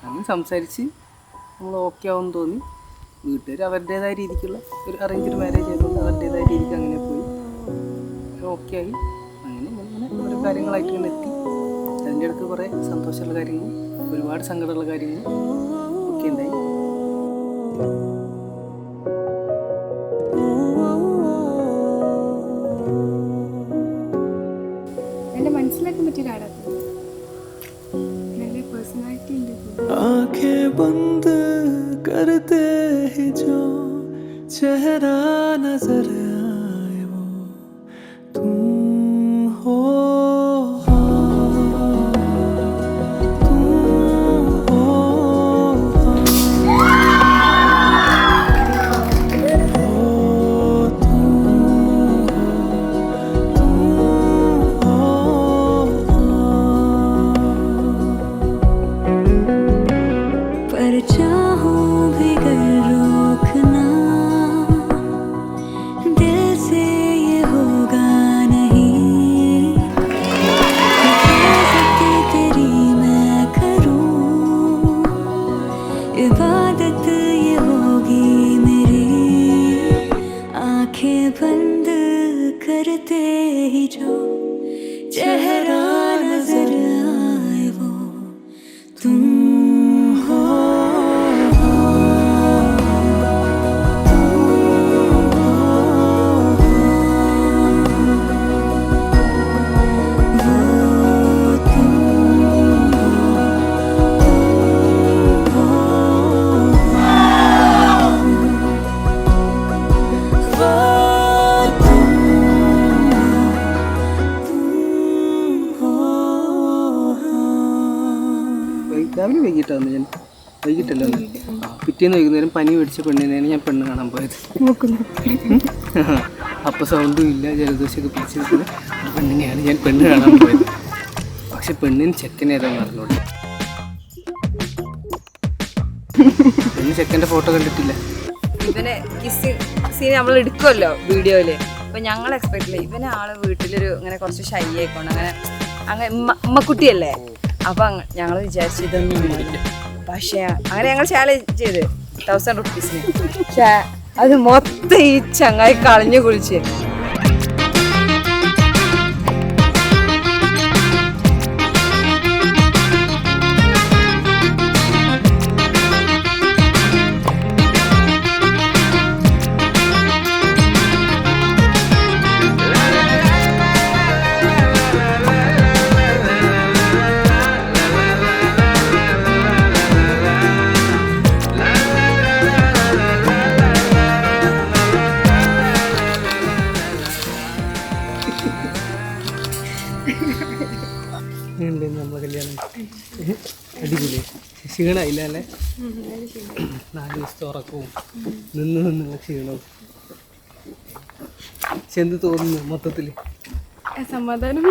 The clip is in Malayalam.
അങ്ങനെ സംസാരിച്ച് നമ്മൾ ഓക്കെ ആവുമെന്ന് തോന്നി. വീട്ടുകാർ അവരുടേതായ രീതിക്കുള്ള ഒരു അറേഞ്ച്ഡ് മാരേജ് ആയതുകൊണ്ട് അവരുടേതായ രീതിക്ക് അങ്ങനെ പോയി ഓക്കെ ആയി. അങ്ങനെ അങ്ങനെ ഓരോ കാര്യങ്ങളായിട്ട് ഇങ്ങനെ എത്തി. അതിൻ്റെ ഇടയ്ക്ക് കുറേ സന്തോഷമുള്ള കാര്യങ്ങളും ഒരുപാട് സങ്കടമുള്ള കാര്യങ്ങളും ഒക്കെ ഉണ്ടായി. എൻ്റെ മനസ്സിലാക്കാൻ പറ്റിയൊരാളാണ്. നല്ല പേഴ്സണാലിറ്റി ഉണ്ട്. आंखें बंद करते ही जो चेहरा नजर आए वो तुम हो, तुम हो, पर चाहूं भी कर रोकना दिल से ये होगा नहीं। इबादत तेरी मैं करूं, इबादत ये होगी मेरी। आंखें बंद करते ही जो चेहरा नजर आए वो तुम हो, രാവിലെ വൈകിട്ടാണ് ഞാൻ വൈകിട്ടല്ലോ പിറ്റേന്ന് വൈകുന്നേരം പനി പിടിച്ച പെണ്ണിനെയാണ് ഞാൻ പെണ്ണ് കാണാൻ പോയത്. അപ്പോൾ സൗണ്ടും ഇല്ല, ജലദോഷമൊക്കെ പിടിച്ചിരിക്കുന്ന ആ പെണ്ണിനെയാണ് ഞാൻ പെണ്ണ് കാണാൻ പോയത്. പക്ഷെ പെണ്ണിന് ചെക്കനേതാന്ന് അറിഞ്ഞോളൂ. പെണ്ണ് ചെക്കൻ്റെ ഫോട്ടോ കണ്ടിട്ടില്ല. ഇവനെ സീൻ നമ്മൾ എടുക്കുമല്ലോ വീഡിയോയില്. അപ്പൊ ഞങ്ങൾ എക്സ്പെക്ട് ഇല്ല ഇവനെ ആള് വീട്ടിലൊരു ഇങ്ങനെ കുറച്ച് ഷൈ ആയിക്കൊണ്ട് അങ്ങനെ ഉമ്മക്കുട്ടിയല്ലേ. അപ്പൊ ഞങ്ങൾ വിചാരിച്ചു ഇതൊന്നും ഇല്ല. പക്ഷെ അങ്ങനെ ഞങ്ങൾ ചാലഞ്ച് ചെയ്ത് 1000 റുപ്പീസിന്. പക്ഷെ അത് മൊത്തം ഈ ചങ്ങായി കളഞ്ഞു കുളിച്ച്. നമ്മളെ കല്യാണം അടിപൊളി. ക്ഷീണമില്ല അല്ലേ? 4 ദിവസത്തെ ഉറക്കവും നിന്നുള്ള ക്ഷീണവും. പക്ഷെ എന്ത് തോന്നുന്നു മൊത്തത്തിൽ? സമാധാനം.